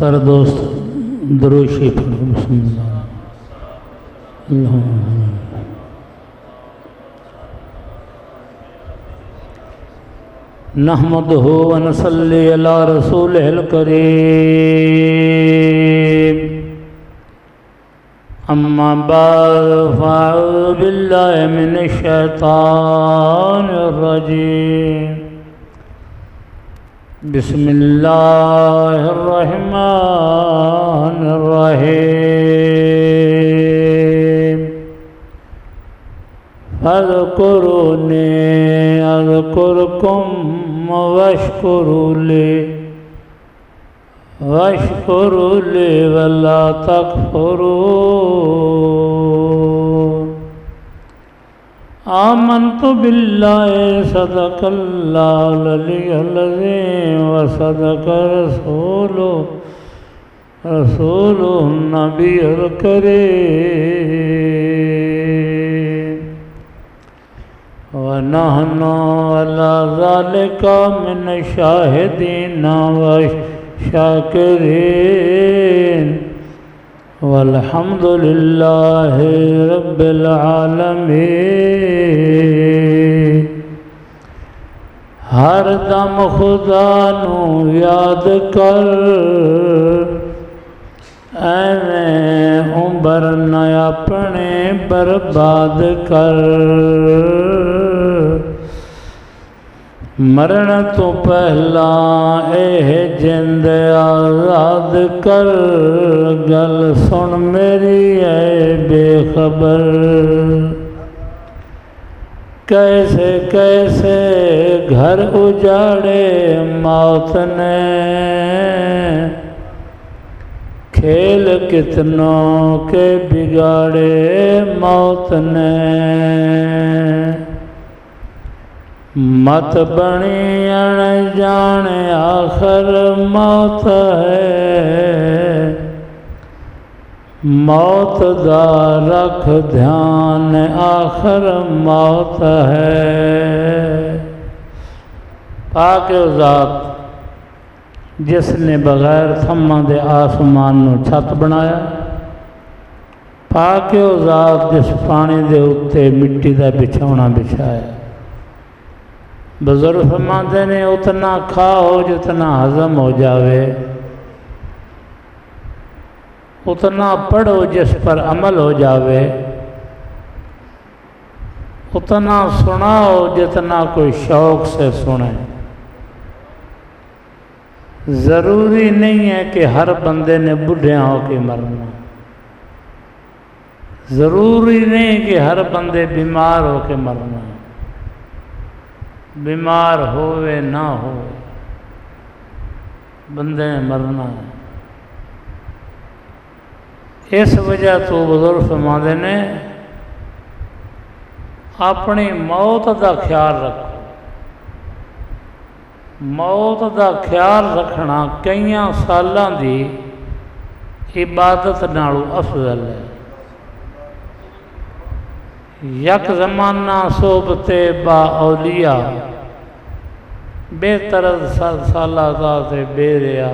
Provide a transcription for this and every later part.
سارے دوست درود شریف بسم اللہ نحمدہ ونصلی علی رسولہ الکریم اما بعد فاعوذ باللہ من الشیطان الرجیم بسم اللہ الرحمن الرحیم فاذکرونی اذکرکم واشکروا لی ولا تکفرون آمنت باللہ صدق اللہ العلی العظیم وصدق رسول النبی الکریم ونحن علی ذالک من الشاہدین والشاکرین والحمد للہ رب العالمین ہر دم خدا نو یاد کر ایویں عمر نہ اپنے برباد کر مرن تو پہلا اے جند آزاد کر گل سن میری اے بے خبر کیسے کیسے گھر اجاڑے موت نے کھیل کتنوں کے بگاڑے موت نے مت بنی جان آخر موت ہے موت دا رکھ دھیان آخر موت ہے پاک ذات جس نے بغیر تھماں دے آسمان نو چھت بنایا پاک ذات جس پانی دے اتے مٹی دا بچھونا بچھایا بزرگ فرماتے نے اتنا کھاؤ جتنا ہضم ہو جاوے اتنا پڑھو جس پر عمل ہو جاوے اتنا سناؤ جتنا کوئی شوق سے سنے ضروری نہیں ہے کہ ہر بندے نے بڈھیاں ہو کے مرنا ضروری نہیں کہ ہر بندے بیمار ہو کے مرنا بیمار ہوئے نہ ہوئے بندے نے مرنا ہے اس وجہ تو بزرگ فرماتے نے اپنی موت دا خیال رکھو موت دا خیال رکھنا کئی سالاں دی عبادت نالوں افضل ہے یک زمانہ صحبت با اولیاء بے طرز سالہ ذات بے ریا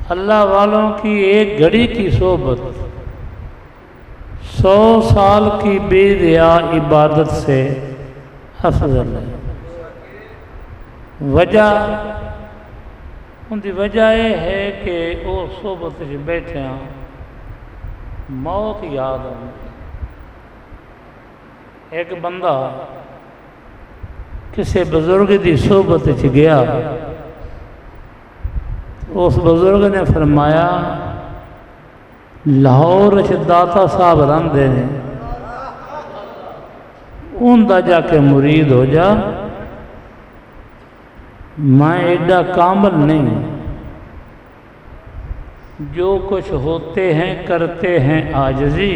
اللہ والوں کی ایک گھڑی کی صحبت 100 سال کی بے ریا عبادت سے افضل ہے ان کی وجہ یہ ہے کہ وہ صحبت سے بیٹھے ہیں موت یاد ہے ایک بندہ کسی بزرگ دی صحبت گیا اس بزرگ نے فرمایا لاہور داتا صاحب رہندے نے ان دا جا کے مرید ہو جا میں ایڈا کامل نہیں جو کچھ ہوتے ہیں کرتے ہیں عاجزی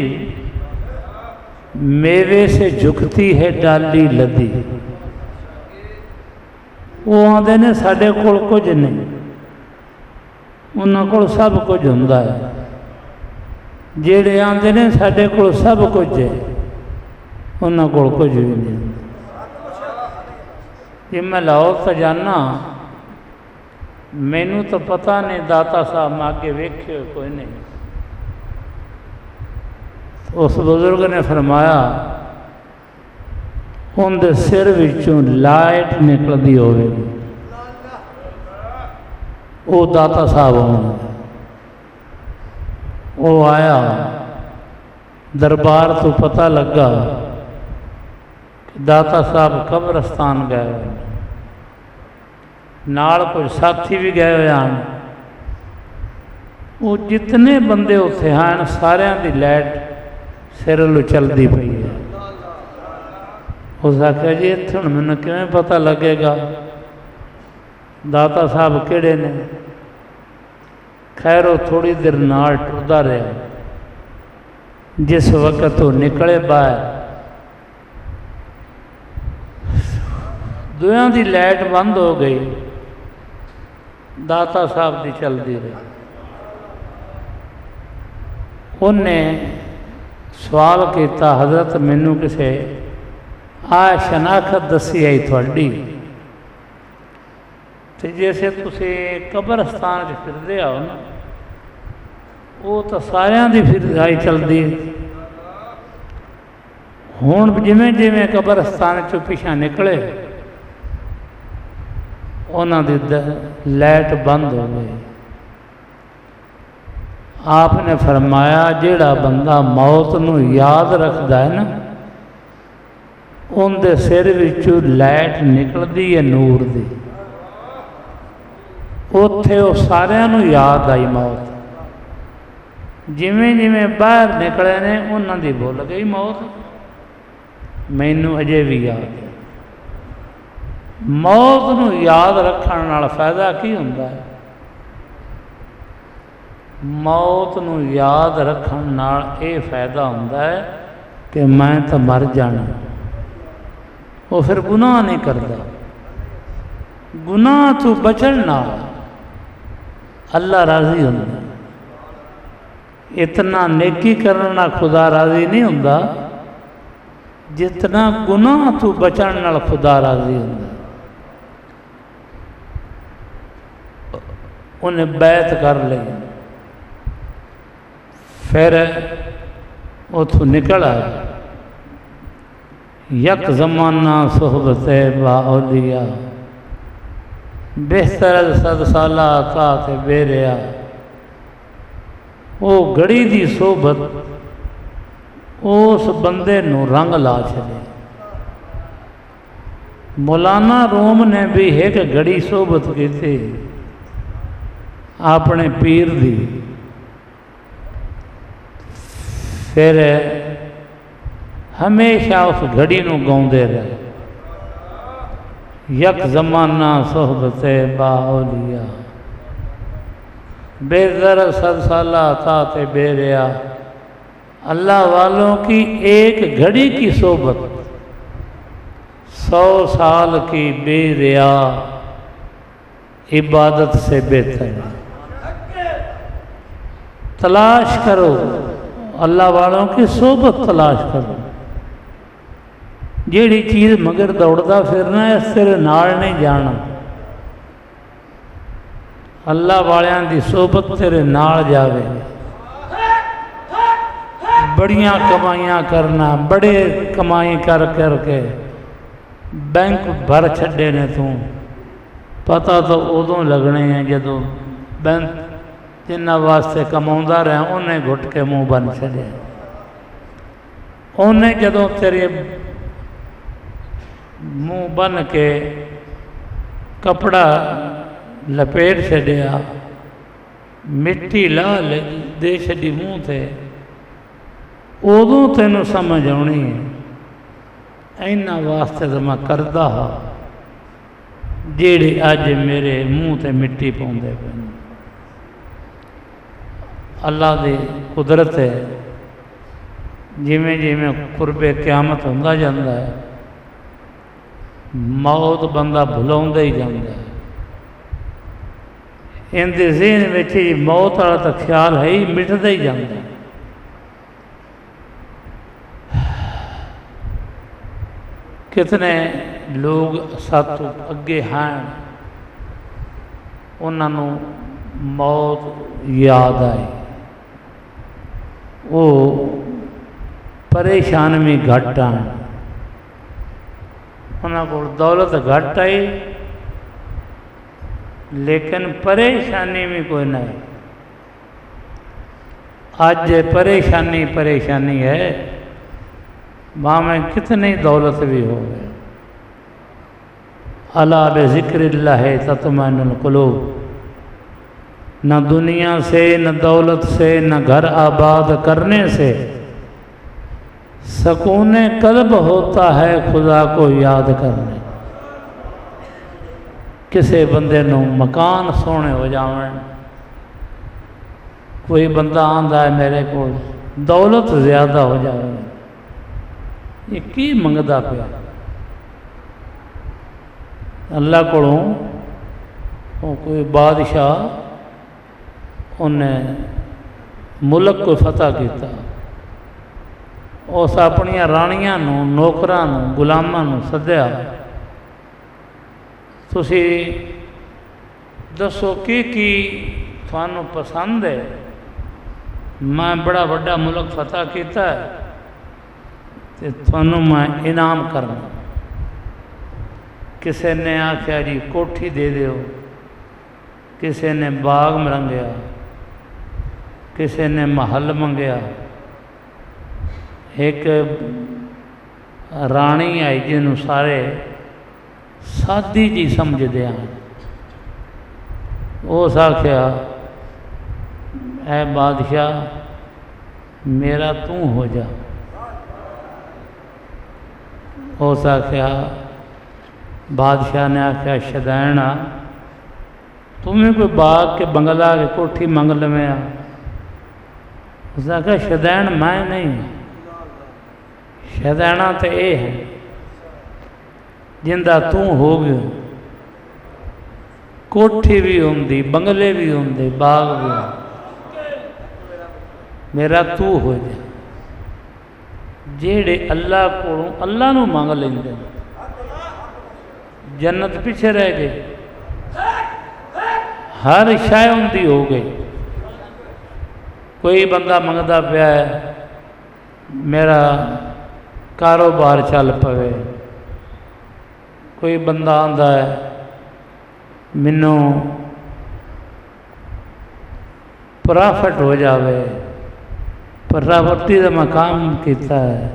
میوے سے جھکتی ہے ڈالی لدی وہ آدھے نے ساڈے کول کچھ نہیں انہاں کول سب کچھ ہوندا ہے جیڑے آدھے نے ساڈے کول سب کچھ ہے انہاں کول کچھ بھی نہیں کہ میں لاہور سے جانا ਮੈਨੂੰ ਤਾਂ ਪਤਾ ਨਹੀਂ, ਦਾਤਾ ਸਾਹਿਬ ਮੈਂ ਅੱਗੇ ਵੇਖਿਓ ਕੋਈ ਨਹੀਂ। ਉਸ ਬਜ਼ੁਰਗ ਨੇ ਫਰਮਾਇਆ ਉਹਦੇ ਸਿਰ ਵਿੱਚੋਂ ਲਾਈਟ ਨਿਕਲਦੀ ਹੋਵੇਗੀ, ਉਹ ਦਾਤਾ ਸਾਹਿਬ ਹੋਣਗੇ। ਉਹ ਆਇਆ, ਦਰਬਾਰ ਤੋਂ ਪਤਾ ਲੱਗਾ ਕਿ ਦਾਤਾ ਸਾਹਿਬ ਕਬਰਸਤਾਨ ਗਏ ਹੋਏ ਨੇ, ਨਾਲ ਕੁਝ ਸਾਥੀ ਵੀ ਗਏ ਹੋਏ ਹਨ। ਉਹ ਜਿਤਨੇ ਬੰਦੇ ਉੱਥੇ ਹਨ ਸਾਰਿਆਂ ਦੀ ਲਾਈਟ ਸਿਰ ਵੱਲੋਂ ਚੱਲਦੀ ਪਈ ਹੈ। ਉਸ ਆਖਿਆ ਜੀ ਇੱਥੇ ਹੁਣ ਮੈਨੂੰ ਕਿਵੇਂ ਪਤਾ ਲੱਗੇਗਾ ਦਾਤਾ ਸਾਹਿਬ ਕਿਹੜੇ ਨੇ? ਖੈਰ ਉਹ ਥੋੜ੍ਹੀ ਦੇਰ ਨਾਲ ਟੁਰਦਾ ਰਿਹਾ। ਜਿਸ ਵਕਤ ਉਹ ਨਿਕਲੇ ਬਾਹਰ, ਦੋਹਾਂ ਦੀ ਲਾਈਟ ਬੰਦ ਹੋ ਗਈ, ਦਾਤਾ ਸਾਹਿਬ ਦੀ ਚੱਲਦੀ ਰਹੀ। ਉਹਨੇ ਸਵਾਲ ਕੀਤਾ, ਹਜ਼ਰਤ ਮੈਨੂੰ ਕਿਸੇ ਆ ਸ਼ਨਾਖਤ ਦੱਸੀ ਆਈ ਤੁਹਾਡੀ, ਤੇ ਜੈਸੇ ਤੁਸੀਂ ਕਬਰਸਤਾਨ 'ਚ ਫਿਰਦੇ ਆਓ ਨਾ, ਉਹ ਤਾਂ ਸਾਰਿਆਂ ਦੀ ਫਿਰ ਆਈ ਚੱਲਦੀ ਹੈ। ਹੁਣ ਜਿਵੇਂ ਜਿਵੇਂ ਕਬਰਸਤਾਨ 'ਚੋਂ ਪਿਛਾਂ ਨਿਕਲੇ, ਉਹਨਾਂ ਦੀ ਲਾਈਟ ਬੰਦ ਹੋ ਗਈ। آپ نے فرمایا جیڑا بندہ موت نو یاد رکھدا ہے نا، ان دے سر وچوں لائٹ نکلدی ہے نور دی، اوتھے وہ ساریاں نو یاد آئی موت۔ جویں جویں باہر نکلے نے انہاں دی بھول گئی موت، مینوں اجے بھی یاد ہے۔ موت نو یاد رکھن نال فائدہ کی ہوندا ہے؟ موت نو یاد رکھن نال اے فائدہ ہوندا ہے کہ میں تو مر جانا، وہ پھر گناہ نہیں کرتا۔ گناہ تو بچن نال اللہ راضی ہوندا۔ اتنا نیکی کرنا خدا راضی نہیں ہوندا جتنا گناہ تو بچن نال خدا راضی ہوندا۔ انہیں بیعت کر لی، پھر اتھوں نکل آیا۔ یک زمانہ صحبت با اولیاء، بہتر از 100 سالہ عطا تے بیریا۔ وہ گھڑی دی صحبت اس بندے نو رنگ لا چھڑے۔ مولانا روم نے بھی ایک گھڑی صحبت کی تھی اپنے پیر دی، پھر ہمیشہ اس گھڑی نو گاؤندے رہے۔ یک زمانہ صحبت با اولیاء، بے ذر 100 سالہ عطا تے بیریا۔ اللہ والوں کی ایک گھڑی کی صحبت 100 سال کی بے ریا عبادت سے بہتر ہے۔ تلاش کرو، اللہ والوں کی صحبت تلاش کرو۔ جیڑی چیز مگر دوڑتا پھرنا ہے اس تیرے نال نہیں جانا۔ اللہ والیاں دی صحبت تیرے نال جاوے۔ بڑیاں کمائیاں کرنا، بڑے کمائی کر کر کے بینک بھر چھڈے نے تو پتہ تو ادوں لگنے ہیں جدوں بینک جنہ واسطے کماؤندا رہا انہیں گھٹ کے منہ بن چھڈے۔ انہیں جدوں تیرے منہ بن کے کپڑا لپیٹ چھڈیا، مٹی لا دے چھڈی منہ تے، ادوں تینوں سمجھ آنی ہے اینا واسطے تو میں کردا ہاں جیڑے اج میرے منہ تے مٹی پاؤندے پے۔ اللہ دی قدرت ہے، جویں جویں قرب قیامت ہوندا جاندا ہے موت بندہ بھلاوندا ہی جاندا ہے۔ ان دے ذہن وچ موت والا تو خیال ہے ہی مٹدا ہی جاندا ہے۔ کتنے لوگ ساتھ اگے ہیں انہوں موت یاد آئی، وہ پریشان بھی گھٹ آن، انہوں کو دولت گھٹ آئی لیکن پریشانی بھی کوئی نہیں۔ آج پریشانی ہے، ماں میں کتنی دولت بھی ہو گئے۔ الا بذکر اللہ تطمئن القلوب، نہ دنیا سے، نہ دولت سے، نہ گھر آباد کرنے سے سکون قلب ہوتا ہے خدا کو یاد کرنے۔ کسے بندے نو مکان سونے ہو جاویں، کوئی بندہ آندا ہے میرے کو دولت زیادہ ہو جائے، یہ کی منگدا پیا؟ اللہ کو کوئی بادشاہ انہیں ملک کو فتح کیتا، اس اپنی رانیاں نو، نوکراں نو، غلاماں نو سدیا، تسی دسو کی تھانوں پسند ہے؟ میں بڑا بڑا ملک فتح کیتا ہے تے تھانوں میں انعام کرنا۔ کسے نے آکھیا جی کوٹھی دے دیو، کسے نے باغ منگیا، کسے نے محل منگیا۔ ایک رانی آئی جنہوں سارے سادی جی سمجھ دیا، اس آکھیا اے بادشاہ میرا تو ہو جا۔ اس آکھیا، بادشاہ نے آکھیا شدائنا تمہیں کوئی باغ کے بنگلہ کے کوٹھی منگ لویں آ؟ اس نے کہا شدین میں نہیں، شدینہ تو اے ہے جندہ تو ہو گئے، کوٹھی بھی ہوندی، بنگلے بھی ہوندے، باغ بھی ہوندے، میرا تو ہو جائے۔ جیڑے اللہ کو اللہ نو مانگ لیندے جنت پیچھے رہ گئی، ہر شے ہوندی ہو گئی۔ کوئی بندہ منگدا پیا ہے میرا کاروبار چل پوے، کوئی بندہ آندا ہے منوں پرافٹ ہو جاوے، پراپرٹی کا میں کام کیتا ہے،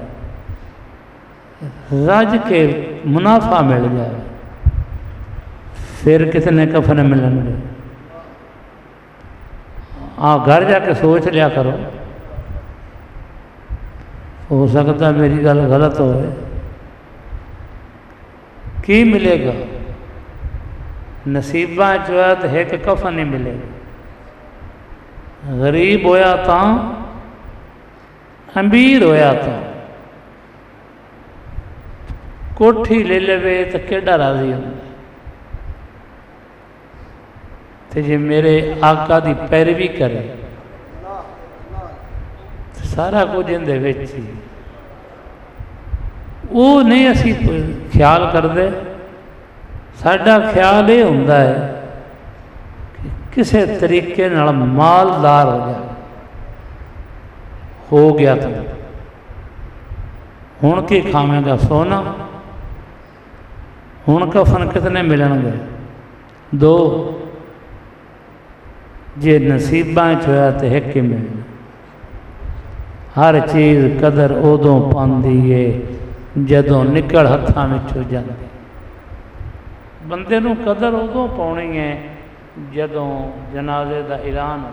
رج کے منافع مل جائے، پھر کتنے کفن ملن گے؟ گھر جا کے سوچ لیا کرو، ہو سکتا میری گل غلط ہوئے۔ کی ملے گا؟ نصیباں چویا تو ایک کفن نہیں ملے گا، غریب ہویا تاں امیر ہویا تاں کوٹھی لے لے تو کیڈا راضی ہوں، تو جی میرے آقا دی پیروی کرے سارا کچھ اندے وچ ہی۔ وہ نہیں اسی خیال کرتے، ساڈا خیال یہ ہوندا ہے کہ کسے طریقے نال مالدار ہو جائے، ہو گیا تو ہن کی کھاویں گا؟ سونا۔ ہن کفن کتنے ملن گے؟ 2۔ جے نصیباں ہویا تو ایک ہی ملنا۔ ہر چیز قدر ادوں پاندی ہے جدوں نکل ہتھاں وچوں جاندی۔ بندے نو قدر ادوں پاؤنی ہے جدوں جنازے دا اعلان ہو،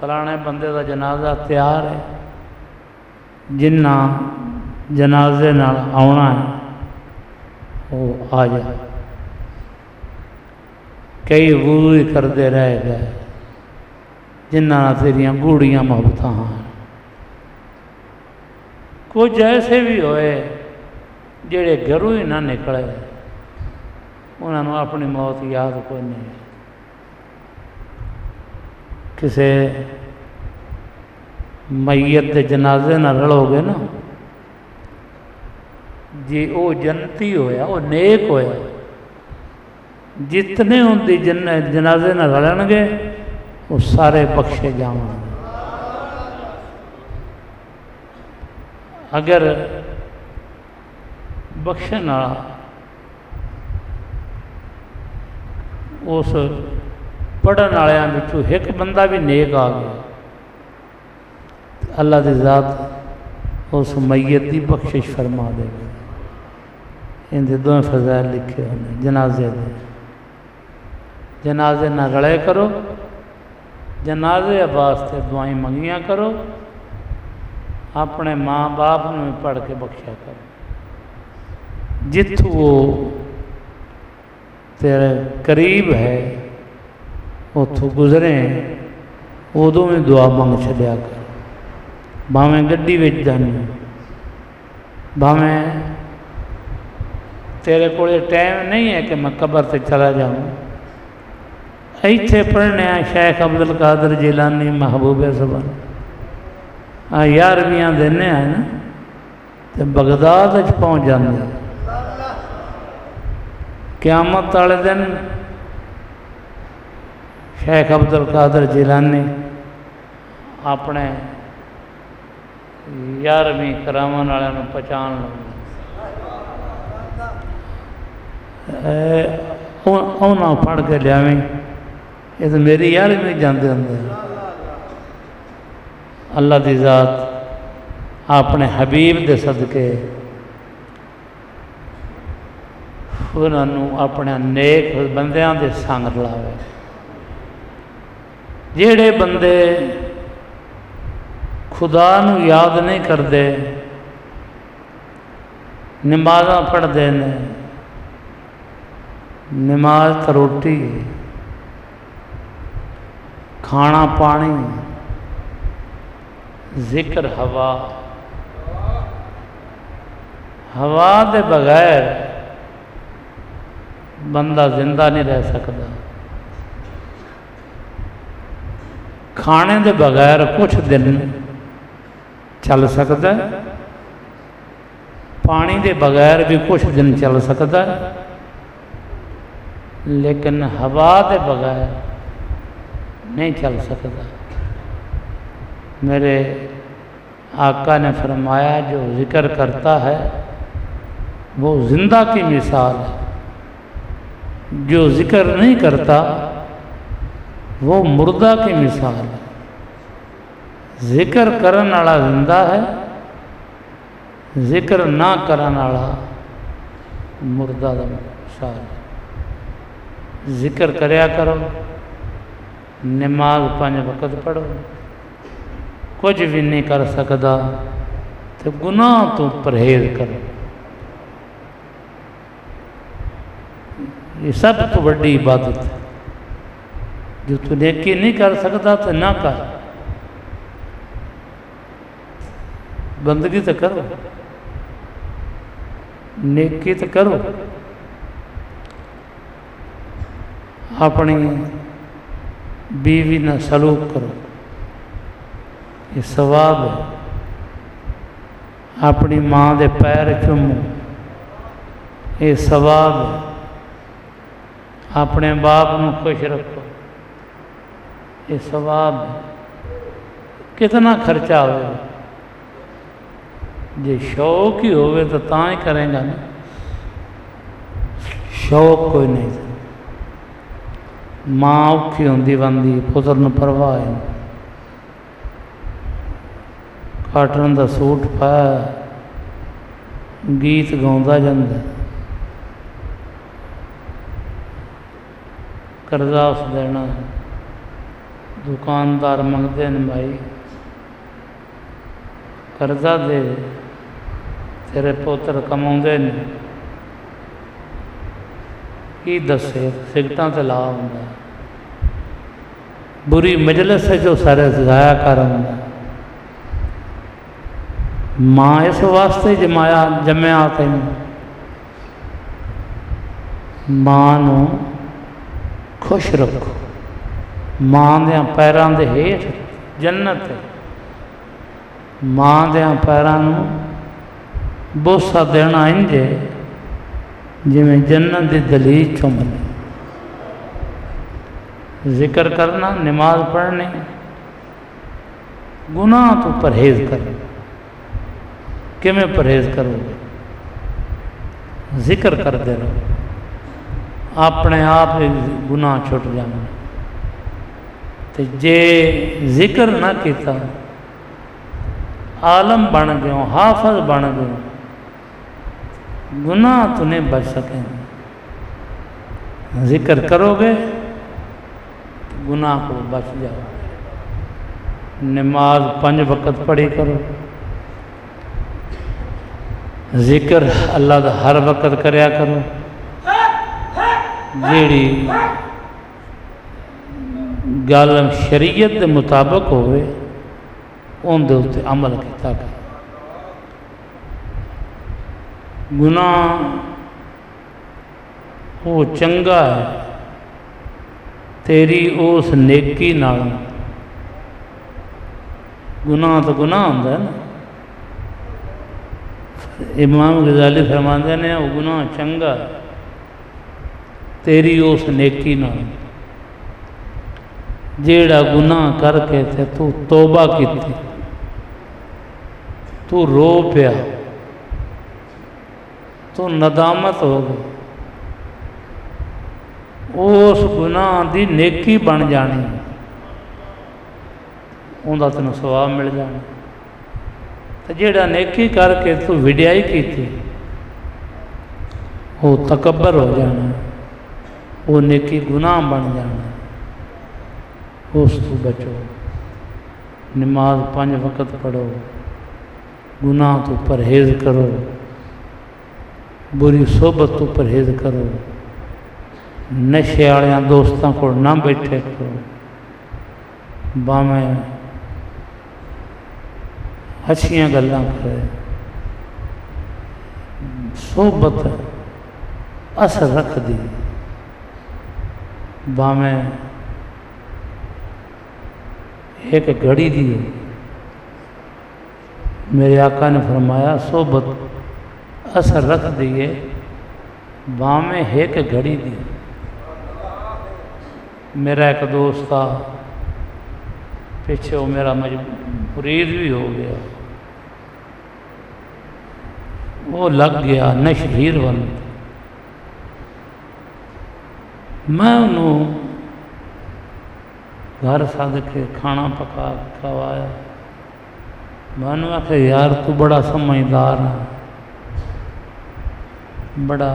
فلانے بندے دا جنازہ تیار ہے، جنہ جنازے نال آنا ہے وہ آ جائے۔ کئی وضو ہی کرتے رہ گئے جنہ تیریاں گوڑیاں محبت ہیں۔ کچھ ایسے بھی ہوئے جڑے گھروں ہی نہ نکلے، انہوں نے اپنی موت یاد کوئی نہیں۔ کسے میت دے جنازے نہ رلو گے نا جی، وہ جنتی ہویا، وہ نیک ہویا، جتنے ان دی جنازے نہ رلن گے وہ سارے بخشے جاؤں گے۔ اگر بخشن والا اس پڑھن والوں وچوں ایک بندہ بھی نیک آ گیا، اللہ دی ذات اس میت دی بخشش فرما دے گا۔ ان دے دو فضائل لکھے ہونے جنازے دے۔ جنازے نہ رلے کرو، جنازے واسطے دعائیں منگیاں کرو، اپنے ماں باپ نے بھی پڑھ کے بخشیا کرو۔ جتوں وہ تیرے قریب ہے اتوں گزرے ادوں بھی دعا منگ چلیا کر، بھاویں گڈی وچ جانے، بھاویں تیرے کو ٹائم نہیں ہے کہ میں قبر تے چلا جاؤں، ایتھے پڑھنے شیخ عبدالقادر جیلانی محبوب زبان 11ویں دینے ہیں نا تو بغداد پہنچ جاندے۔ قیامت والے دن شیخ عبدالقادر جیلانی اپنے 11ویں کرامن والوں پہچان لوں انہاں پڑھ کے لیاویں، یہ تو میری 11ویں جاندے اندر۔ اللہ دی ذات اپنے حبیب دے صدقے انہوں اپنے نیک بندیاں دے سنگ لاوے۔ جیڑے بندے خدا نو یاد نہیں کرتے، نمازاں پڑھتے ہیں، نماز تو روٹی، کھانا پانی، ذکر ہوا دے بغیر بندہ زندہ نہیں رہ سکتا، کھانے دے بغیر کچھ دن چل سکتا ہے، پانی دے بغیر بھی کچھ دن چل سکتا ہے، لیکن ہوا دے بغیر نہیں چل سکتا۔ میرے آقا نے فرمایا جو ذکر کرتا ہے وہ زندہ کی مثال ہے، جو ذکر نہیں کرتا وہ مردہ کی مثال ہے۔ ذکر کرن والا زندہ ہے، ذکر نہ کرن والا مردہ دا مثال ہے۔ ذکر کریا کرو، نماز 5 وقت پڑھو، کچھ بھی نہیں کر سکتا تو گناہ تو پرہیز کرو۔ یہ سب تو بڑی عبادت ہے۔ جو تو نیکی نہیں کر سکتا تو نہ کر، بندگی تو کرو، نیکی تو کرو۔ اپنی بیوی نہ سلوک کرو، یہ ثواب ہے۔ اپنی ماں دے پیر چومو، یہ ثواب ہے۔ اپنے باپ کو خوش رکھو، یہ ثواب ہے۔ کتنا خرچہ ہوئے، جی شوق ہی ہوئے تو تاں ہی کریں گا نا، شوق کوئی نہیں۔ ماں اوکھی ہوندی بندی پتر نوں پرواہ ہے، کاٹن دا سوٹ پایا گیت گاؤندا جاندا، قرضہ اس دینا، دکاندار منگتے ہیں بھائی قرضہ دے، تیرے پوتر کماؤندے نہیں، کی دسے سگٹاں تے لا ہوندا، بری مجلس ہے جو سارے ضائع کر ہوندا۔ ماں اس واسطے جمیا تین، ماں نو خوش رکھو، ماں دیاں پیراں دے ہیٹھ جنت ہے، ماں دیاں پیراں نو بوسہ دینا انجے جی میں جنت دی دلیل چوم لے۔ ذکر کرنا، نماز پڑھنی، گناہ تو پرہیز کر۔ کیویں پرہیز کرو گے؟ ذکر کرتے رہو، اپنے آپ ہی گناہ چھٹ جانا۔ تے جے ذکر نہ کیتا، عالم بن گئے، حافظ بن گئے، گناہ تو نہیں بچ سکیں۔ ذکر کرو گے گناہ کو بچ جاؤ۔ نماز 5 وقت پڑھی کرو، ذکر اللہ دا ہر وقت کریا کرو، جیڑی گل شریعت دے مطابق ہوئے ان دے اتے عمل کیتا کرو۔ گناہ وہ چنگا ہے تیری اس نیکی نال، گناہ تو گناہ ہوتا ہے نا۔ امام غزالی فرماندے نے وہ گناہ چنگا ہے تیری اس نیکی نال، جیڑا گناہ کر کے تے تو توبہ کیتی، تو رو پیا، تو ندامت ہو گئی، اس گناہ دی نیکی بن جانی، اوندا تینوں ثواب مل جانا۔ تے جیڑا نیکی کر کے تو وڈیائی کیتی، وہ تکبر ہو جانا، وہ نیکی گناہ بن جانا۔ اس تو بچو، نماز 5 وقت پڑھو، گناہ تو پرہیز کرو، بری صحبت تو پرہیز کرو، نشے والے دوستاں کو نہ بیٹھے کرو، باویں اچھیاں گلاں کرے، صحبت اثر رکھ دی، باویں ایک گھڑی دی۔ میرے آقا نے فرمایا صحبت اثر رکھ دیئے، باویں ایک گھڑی دی۔ میرا ایک دوست تھا، پیچھے وہ میرا مرید بھی ہو گیا، وہ لگ گیا نشہیر بن۔ میں انہوں گھر سد کے کھانا پکا کھوایا، میں نے آخیا یار تو بڑا سمجھدار ہے، بڑا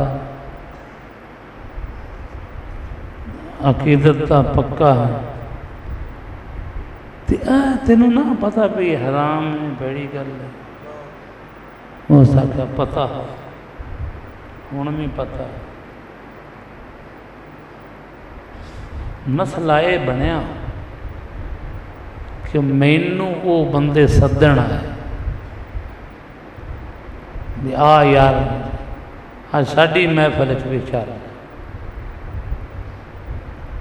عقیدت کا پکا ہے، تینوں نہ پتا بھی حرام ہے، بڑی گل ہے۔ اس آخیا پتا ہے، ہن بھی پتا ہے۔ مسئلہ یہ بنیا کہ مینوں وہ بندے سدن آئے، آ یار آج ساڈی محفل چ بیچارہ۔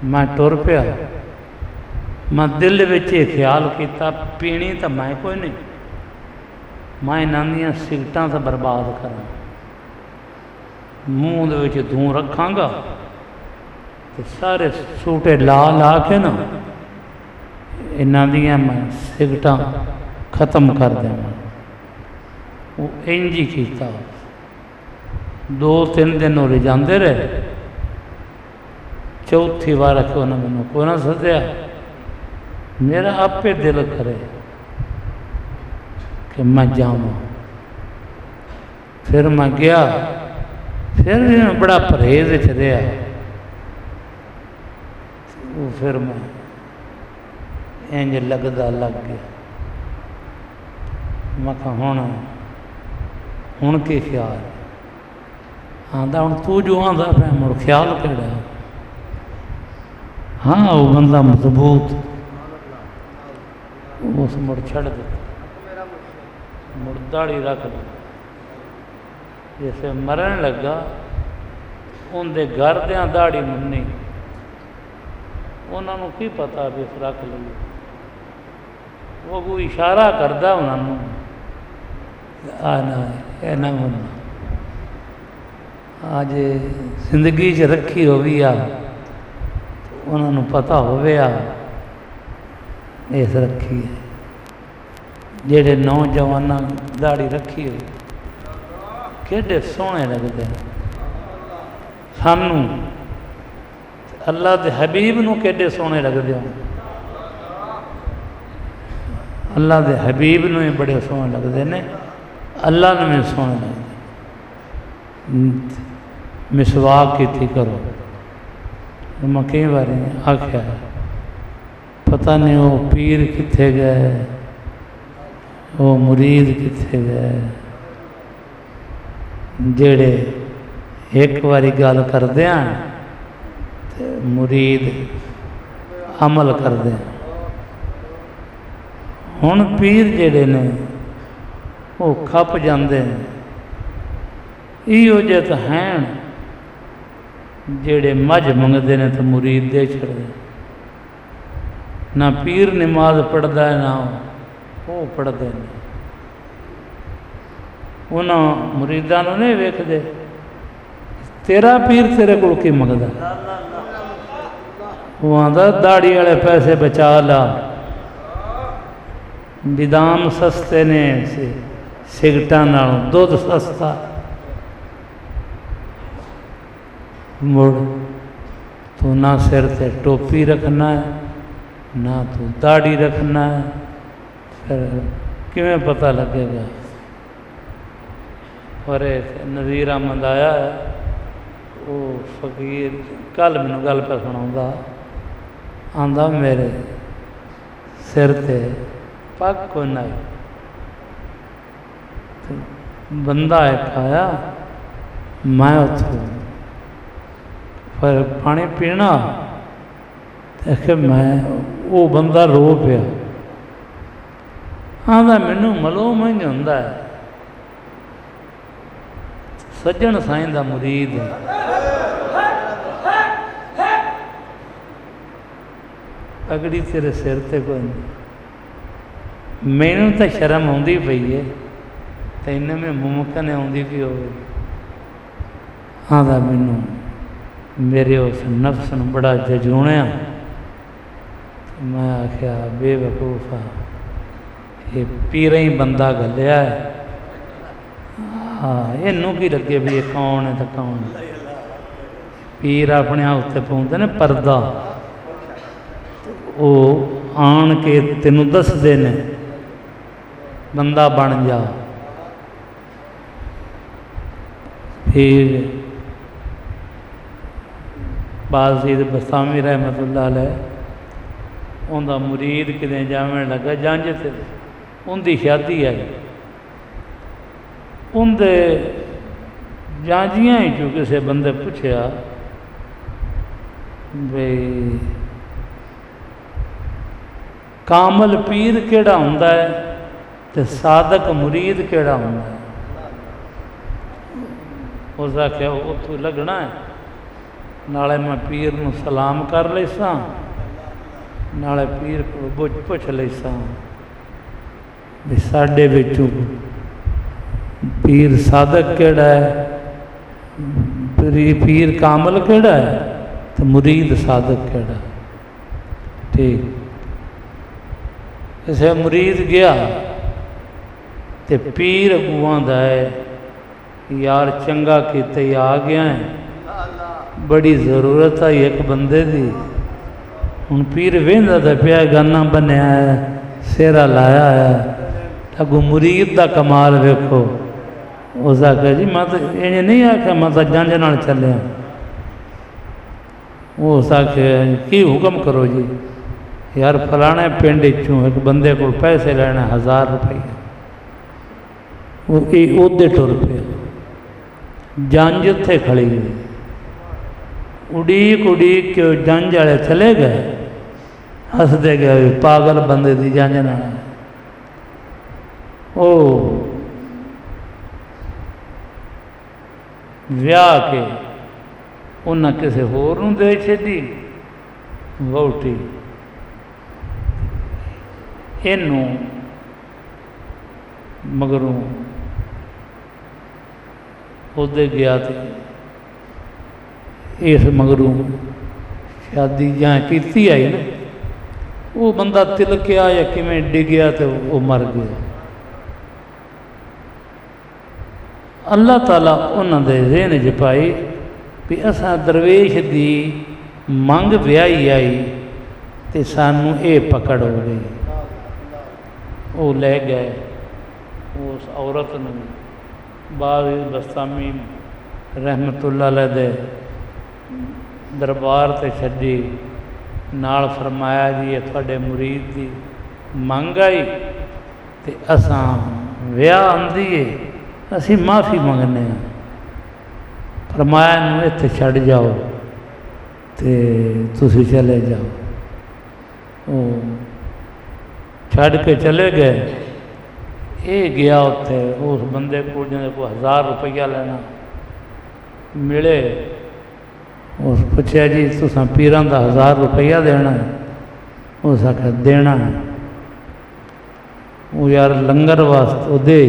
میں ٹر پیا، میں دل وچ یہ خیال کیتا پینی تو میں کوئی نہیں، میں انہاں دیاں سگٹاں تو برباد کراں، منہ دے وچ دھوں رکھاں گا تے سارے سوٹے لا لا کے نا انہاں دیاں میں سگٹاں ختم کر دیں۔ وہ انج ہی کیتا، 2-3 دن ہو جاندے رہے، چوتھی بار کہ انہوں نے کوئی نہ سدیا، میرا آپ دل کرے کہ میں جاؤں۔ پھر میں گیا، پھر بڑا پرہیز رہا، وہ پھر میں انج لگدا لگ گیا۔ میں کہا ہن کی خیال آندا، ہن تو جو آندا پہ مڑ خیال کیڑا؟ ہاں وہ بندہ مضبوط، اس مڑ چھڑ دیتا، مڑ داڑھی رکھ دی، جیسے مرن لگا ان دے گھر دیاں داڑھی مننی، انہوں نے کی پتا بھی اس رکھ لی، وہ کوئی اشارہ کردا انہوں نے آنا ہے نہ مننا۔ آج زندگی چ رکھی ہوئی آ انہوں پتہ ہوئے اس رکھی ہے جڑے نوجوان داڑھی رکھی ہوئی کیڈے سونے لگتے ہیں سانوں اللہ دے حبیب نو کیڈے سونے لگتے ہیں اللہ دے حبیب نو ہی بڑے سونے لگتے ہیں اللہ نے بھی سونے لگتے مسواک کی تھی کرو میں کئی بار آخیا پتہ نہیں وہ پیر کتنے گئے وہ مرید کتنے گئے جڑے ایک باری گل کردے ہیں مرید عمل کردے ہیں ہن پیر جڑے نے وہ کھپ جاندے ہیں ایہو جے تو ہیں جڑے مجھ منگدے نے تو مرید دے چھڑدے نہ پیر نماز پڑھدا ہے نہ وہ پڑھتے ہیں انہوں مریداں نوں نہیں ویکھدے تیرا پیر تیرے کول کی منگدا وہ آندا داڑھی والے پیسے بچا لا بدام سستے نے سگٹاں نالوں دودھ سستا مڑ تو نہ سر تے ٹوپی رکھنا ہے نہ تو داڑھی رکھنا ہے پھر کیویں پتہ لگے گا اور نذیر احمد آیا ہے وہ فقیر کل مینوں گل پہ سناؤندا آندا میرے سر تے پگ کوئی نہ بندہ ایک آیا میں اتوں پر پانی پینا کہ میں وہ بندہ رو پیا آندا مینوں معلوم ہی نہیں ہوندا ہے سجن سائیں دا مرید پگڑی تیرے سر تے کوئی نہیں مینوں تو شرم آتی پئی ہے تو ان میں ممکن آتی پی ہوگی آندا مینوں میرے اس نفس نو بڑا ججونیا میں آخیا بے وقوفا یہ پیریں ہی بندہ گلیا ہے ہاں یہ کی لگے بھی یہ کون ہے تو کون پیر اپنے آپ اتنے پاؤں نے پردہ وہ آن کے تینوں دستے ہیں بندہ بن جا پھر بازید بستامی رحمت اللہ علیہ ان کا مرید کدیں جاویں لگا جانج سے ان کی شادی آئی ان دے جانجیاں ہی جو کسی بندے پوچھا بھئی کامل پیر کیڑا ہوندا ہے تے صادق مرید کیڑا ہوندا ہے اس آخیا اتوں لگنا ہے نالے میں پیر نو سلام کر لیساں نالے پیر کو پوچھ لیساں بھی ساڈے وچوں پیر صادق کیڑا ہے پیر کامل کیڑا ہے تو مرید صادق کیڑا ہے ٹھیک اسے مرید گیا تے پیر اگواں دا ہے یار چنگا کیتے آ گیا ہے بڑی ضرورت ہے ایک بندے دی ہن پیر ویندا تے پیا گانا بنیا ہے سیرا لایا ہے اگو مرید دا کمال ویکھو اس آخیا جی میں تو یہ نہیں آخیا میں تو جنج نال چلیا اس آخیا کی حکم کرو جی یار فلانے پنڈ چوں ایک بندے کو پیسے لینے 1000 روپیہ وہ ادے ٹر پیا جنج اتنے کھڑی گئی اڈیک اڈیک کے جنج والے چلے گئے ہسدے گئے پاگل بندے دی جنج نہ او ویاہ کے انہیں کسی ہور نوں دے چھڈی ووٹی اینوں مگروں ادے گیا تھے اس مگروں شادی جہاں کیتی آئی نا وہ بندہ تلکیا یا کیویں ڈگیا تو وہ مر گیا. اللہ تعالیٰ انہوں دے ذہن چ پائی بھی اساں درویش دی منگ ویائی آئی تے سانوں اے پکڑ ہو گئی. وہ لے گئے اس عورت نے. بعض بستامی رحمت اللہ علیہ دے دربار تے چھڈی نال فرمایا جی یہ تھوڑے مرید دی منگ آئی تے اساں ویاہ آندی ہے اسی معافی منگنے ہیں. فرمایا نو اتنے چھڑ جاؤ تے تسی چلے جاؤ. وہ چھڑ کے چلے گئے. یہ گیا اتنے اس بندے کو جن کو 1000 روپیہ لینا ملے. اس پوچھا جی تساں پیران دا 1000 روپیہ دینا ہے؟ اس آخر دینا ہے. وہ یار لنگر واسطے وہ دے.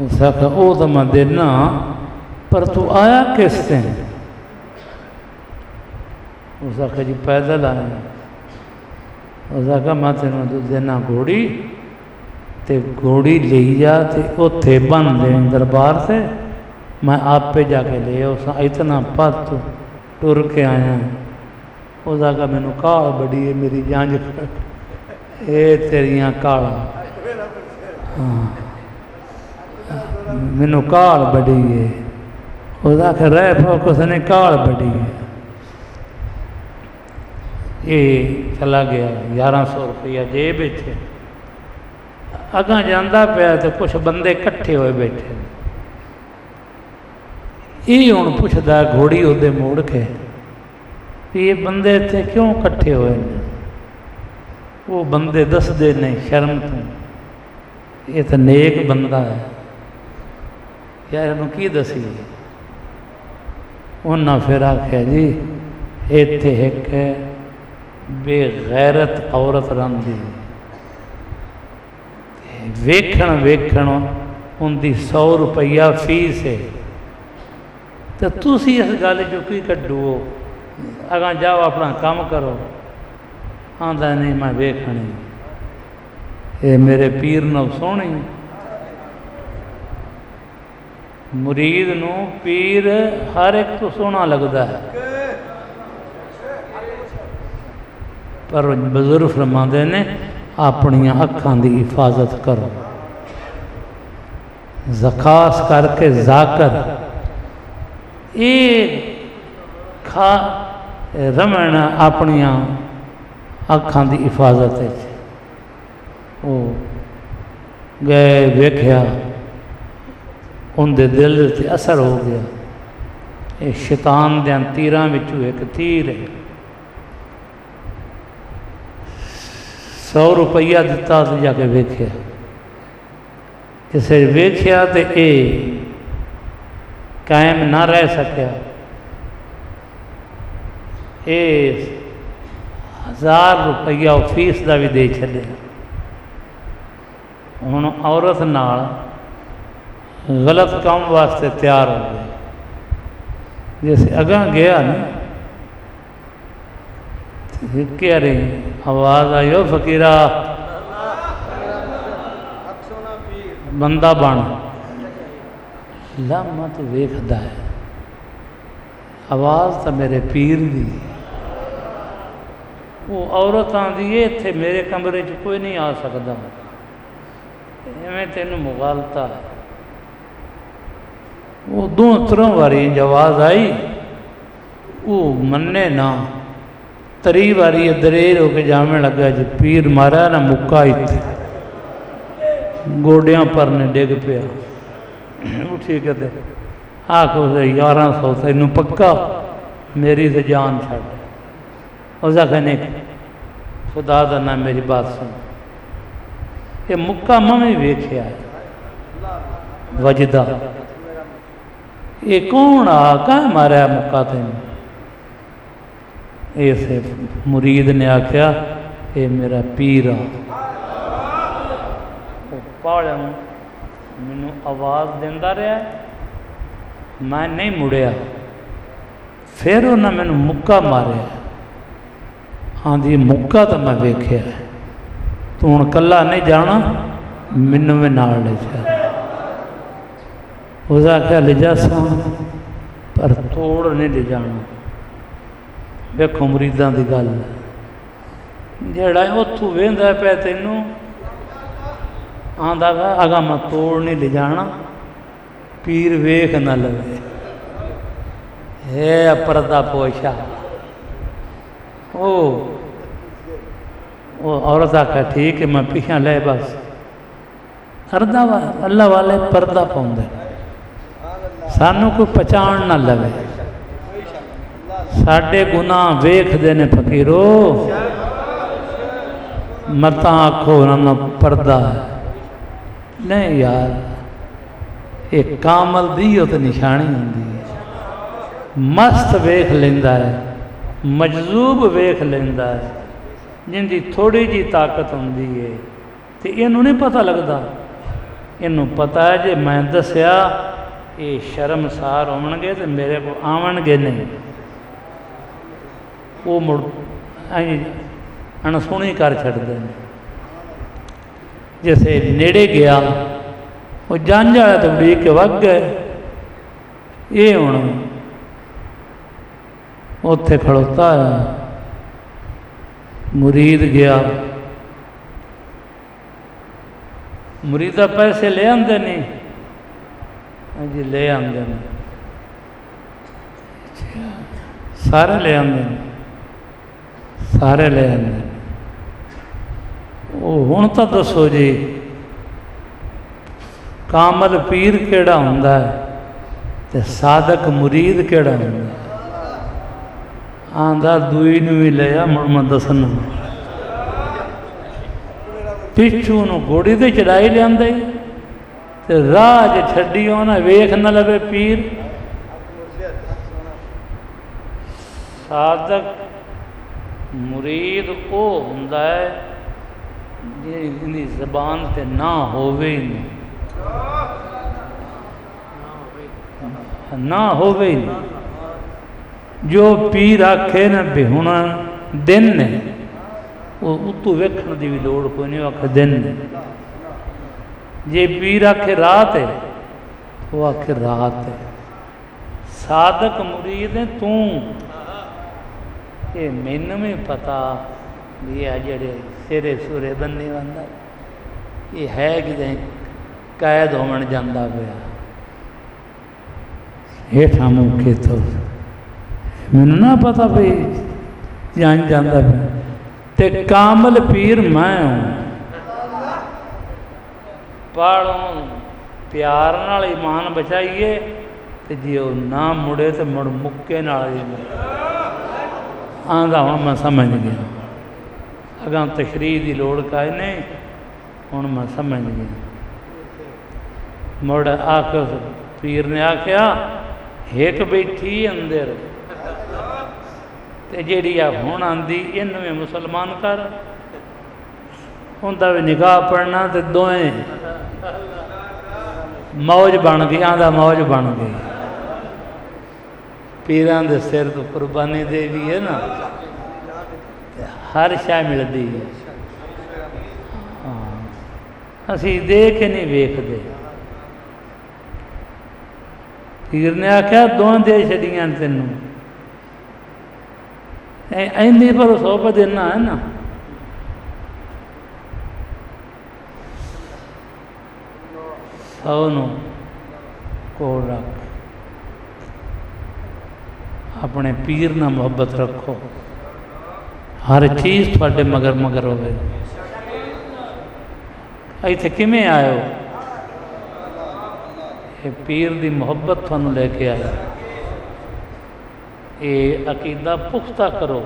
اس آخر وہ تو میں دینا پر تو آیا کس سے؟ اس آخر جی پیدل آیا. اس آخر میں تینوں دینا گھوڑی تے گھوڑی لے جا تے اتھے بن دیں دربار سے میں آپ پہ جا کے لے. اس اتنا پت ٹر کے آیا. اس آخر مینوں کاڑ بڑی ہے میری جانج اے تیریاں کاڑا. ہاں مینوں کاڑ بڑی ہے. اس آخر رہ پاک اس نے کاڑ بڑی ہے. یہ چلا گیا. 1100 روپیہ جیب وچ. اگاں جانا پیا تو کچھ بندے کٹھے ہوئے بیٹھے. یہ ہوں پوچھتا گھوڑی وہ موڑ کے یہ بندے اتنے کیوں کٹھے ہوئے ہیں؟ وہ بندے دستے نہیں شرم تو. یہ تو نیک بندہ ہے یار انہوں کی دسی. انہاں پھر آخیا جی اتنے ایک بے غیرت عورت رہندی ویکھن ان دی 100 روپیہ فیس ہے. تو تسی اس گل جو کی کڈو اگاں جاؤ اپنا کام کرو. آندا نہیں میں ویکھنی اے میرے پیر نو سونی. مرید نو پیر ہر ایک تو سونا لگتا ہے پر بزرگ فرماندے نے اپنی اکھاں دی حفاظت کرو. زخاص کر کے ذاکر یہ کھا رمن اپنی اکھاں دی حفاظت. وہ گئے ویکھیا ان دے دل تے اثر ہو گیا. یہ شیطان دے تیراں وچوں ایک تیر ہے. 100 روپیہ دتا تو جا کے ویکھیا. جسے ویکھیا تے اے قائم نہ رہ سکیا. اے 1000 روپیہ فیس دا بھی دے چھڈیا. ہن عورت نال غلط کام واسطے تیار ہو گئے. جیسے اگاں گیا نا کہہ رہی آواز آئی ہو فقیرہ بندہ بن. لما تو ویکھدا ہے آواز تو میرے پیر دی. وہ عورت آندی ہے اتنے میرے کمرے چ کوئی نہیں آ سکتا ایویں تینوں مغالطہ ہے. وہ 2-3 واری آواز آئی وہ منے نہ. 3 واری دلیر ہو کے جامع لگا جی پیر مارا نہ مکا اتنے گوڈیاں پر نے ڈگ پیا. اٹھی کے دے آکھ اسے 1100 تینوں پکا میری سے جان چھڑ. اسے کہنے خدا دا نہ میری بات سن. یہ مکہ میں ویکھیا ہے وجدہ. یہ کون کہاں مارا مکہ تین؟ اسے مرید نے آخیا یہ میرا پیر آ. پاڑیا مینوں آواز دینا رہا میں نہیں مڑیا. پھر انہیں مینوں مکہ ماریا، آندھی مکہ تو میں ویکھیا، تو ہن کلا نہیں جانا، مینوں بھی نال لے چل۔ اس آخیا لے جا ساں پر توڑ نہیں لے جانا۔ ویکھو مریداں دی گل، جہڑا اتوں وہدا پیا تینوں آندا گا اگاں میں توڑ نہیں لے جانا، پیر ویکھ نہ لوے، ہے پردہ پوشا۔ وہ عورت آخیا ٹھیک ہے میں پیچھے لے، بس اللہ والے پردہ پاؤں، سانوں کوئی پہچان نہ لوے، ساڈے گناہ ویکھدے نے فقیرو، متاں آکھو انہاں پردہ ہے، نہیں یار ایک کامل دی تو نشانی ہوندی ہے، مست ویکھ لیندا ہے، مجذوب ویکھ لیندا ہے، جن دی تھوڑی جی طاقت ہوندی ہے، تے اینوں نہیں پتہ لگدا، اینوں پتہ ہے جے میں دسیا یہ شرمسار ہون گے تے میرے کو آون گے نہیں، وہ مڑ انسونی کر چھڑدے ہیں۔ جیسے نیڑے گیا وہ جانج آیا تو اڑیک کے وگ گئے، یہ ہوں اتنے کھڑوتا ہے، مرید گیا، مریدہ پیسے لے آندے نہیں، جی لے آندے نہیں، سارے لے آندے نہیں، سارے لے آندے نہیں۔ ہن تو دسو جی کامل پیر کیڑا ہوندا ہے تے صادق مرید کیڑا ہوندا ہے؟ آندا دوئی نو ہی لیا، مڑ میں دسنا پچھو نو گھوڑی تے چڑھائی لیاندے تے راہ چھڈی ہونا ویکھ نہ لوے پیر۔ صادق مرید او ہوندا ہے جی زبان تے نہ ہووے ہی نہیں، نہ ہووے ہی نہیں، جو پیر آکھے نا بھی ہن دن نے وہ اتو ویکھن دی بھی لوڑ کوئی نہیں، آکھے دن نے، جے پیر آکھے رات ہے وہ آکھے رات ہے۔ صادق مرید ہے تو یہ مینوں میں پتا بھی یہ جڑے سرے سورے بننے والا یہ ہے کہ قید ہون جاندہ پیا، ہیٹھاں منہ کے تو مینوں نہ پتا بھی جان جاندہ پیا، تے کامل پیر میں ہوں، پاڑوں پیار نال ایمان بچائیے تے جی وہ نہ مڑے تے مڑ مکے نال آندا ہوں میں سمجھ گیا، اگاں تشریح دی لوڑ کائے نہیں، ہوں میں سمجھ گیا۔ مڑ آکھ پیر نے آکھیا ایک بیٹھی اندر تے جیڑی ہون آندی انہوں میں مسلمان کر، ہوندا بھی نکاح پڑھنا تے دوئیں موج بن گئی، آندا موج بن گئی، پیران دے سر تو قربانی دے بھی ہے نا، ہر شے ملدی ہے، اسی دے کے نہیں ویکھ دے۔ پیر نے آکھیا دوئیں دے چھڑیاں تینوں، ایندی پر سوپ دینا ہے نا، سونو کو رکھ، اپنے پیر نہ محبت رکھو، ہر چیز تھوڑے مگر مگر ہوئے۔ ایتھے کیویں آئے ہو؟ یہ پیر دی محبت تھانوں لے کے آیا، یہ عقیدہ پختہ کرو،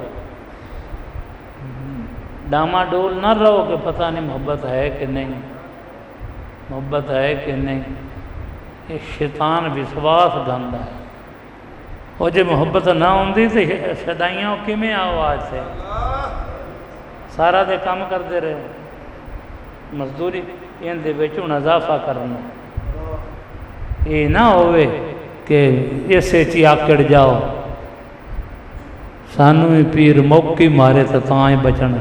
ڈاما ڈول نہ رہو کہ پتہ نہیں محبت ہے کہ نہیں، محبت ہے کہ نہیں، یہ شیطان وسواس گھندا ہے، اور جب محبت نہ ہوندی تو شدائیاں کیویں آؤ آج سے، سارا دے کام کرتے رہے، مزدوری ان دے وچ ہن اضافہ کرنا، یہ نہ ہوئے کہ اسے چی آکڑ جاؤ سانو بھی پیر موقع مارے تو تاں ہی بچنا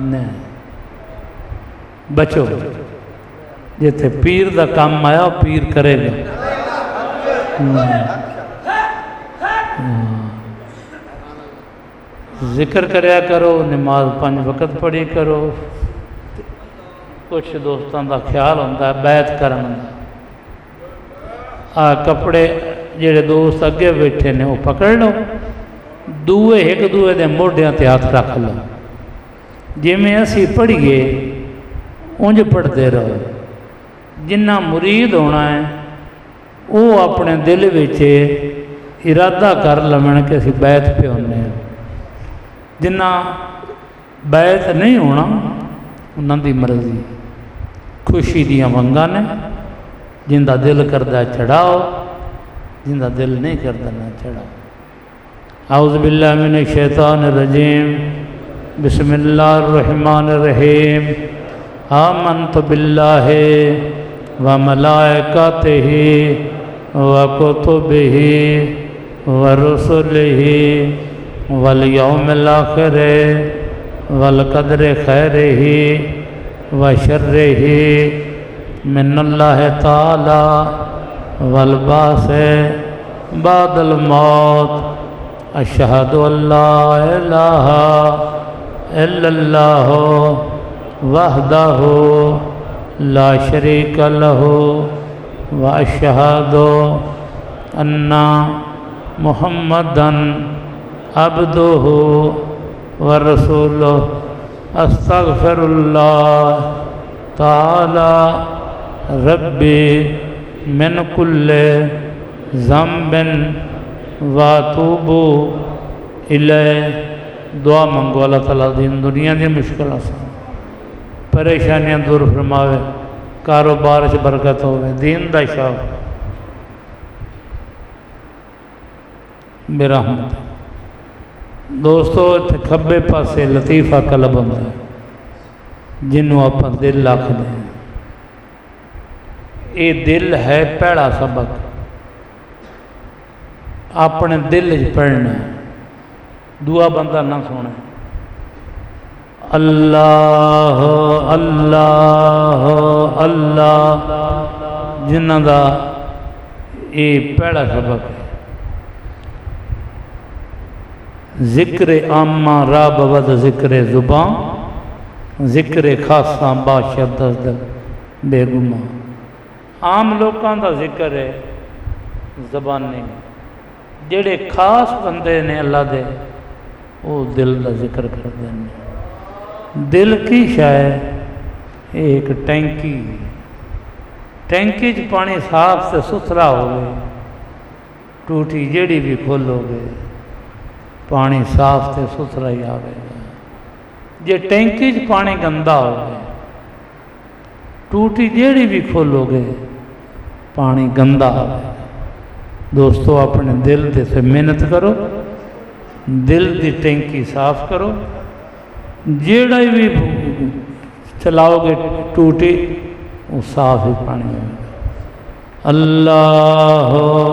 نہیں بچو جیتے پیر دا کام آیا پیر کرے گا ذکر کریا کرو نماز 5 وقت پڑھی کرو کچھ دوستان دا خیال ہوتا ہے بیعت کرن دا کپڑے جڑے دوست اگے بیٹھے نے وہ پکڑ لو دوے ایک دوے دے موڈیاں تے ہاتھ رکھ لو جی میں اسی پڑھیے انج پڑھتے رہو جنہ مرید ہونا ہے وہ اپنے دل وچ ارادہ کر لمن کہ اسی بیعت پہ ہونے ہیں جنہ بیعت نہیں ہونا انہاں دی مرضی خوشی دیاں منگاں نے جن دا دل کردہ چڑھاؤ جن دا دل نہیں کردہ نہ چڑھاؤ اعوذ باللہ من الشیطان الرجیم بسم اللہ الرحمن الرحیم آمنت باللہ وملائکتہ وکتبہ ورسلہ والیوم الاخر والقدر خیرہ وشرہ من اللہ تعالی والبعث بعد الموت اشہد ان لا الہ الا اللہ وحدہ لا شریک لہ واشہد ان محمدً عبدہ ورسولہ استغفر اللہ تعالی ربی من کل ذنب واتوب الیہ دعا منگو اللہ تعالیٰ دین دنیا دی مشکل آسان پریشانیاں دور فرماوے کاروبار سے برکت ہوئے دین دا شاہ برحمت دوستو کھبے پاسے لطیفہ قلب ہوتا ہے جنہوں اپنا دل لاکھ دیں یہ دل ہے پہلا سبق اپنے دل پڑھنا دعا بندہ نہ سونا اللہ اللہ اللہ جنہ دا یہ پہلا سبق ہے ذکر عامہ را بود ذکر زبان ذکر خاصا با شبد دل بے گماں عام لوکاں دا ذکر ہے زبانی جڑے خاص بندے نے اللہ دے وہ دل دا ذکر کر دیں دل کی شاید ایک ٹینکی چ پانی صاف سے ستھرا ہو گئے ٹوٹی جیڑی بھی کھولو گے پانی صاف تے ستھرا ہی آوے گا جے ٹینکی چ پانی گندا ہو گئے ٹوٹی جیڑی بھی کھولو گے پانی گندا آوے گا دوستو اپنے دل دے سے محنت کرو دل دی ٹینکی صاف کرو جیڑا بھی چلاؤ گے ٹوٹی وہ صاف ہی پانی ہوگا اللہ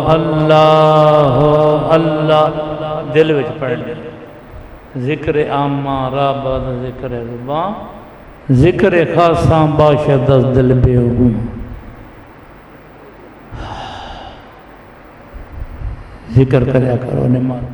اللہ اللہ دل وچ پڑھ لے ذکر عامہ را بعد ذکر زبان ذکر خاصاں باشد از دل بے گم ذکر کریا کرو نماز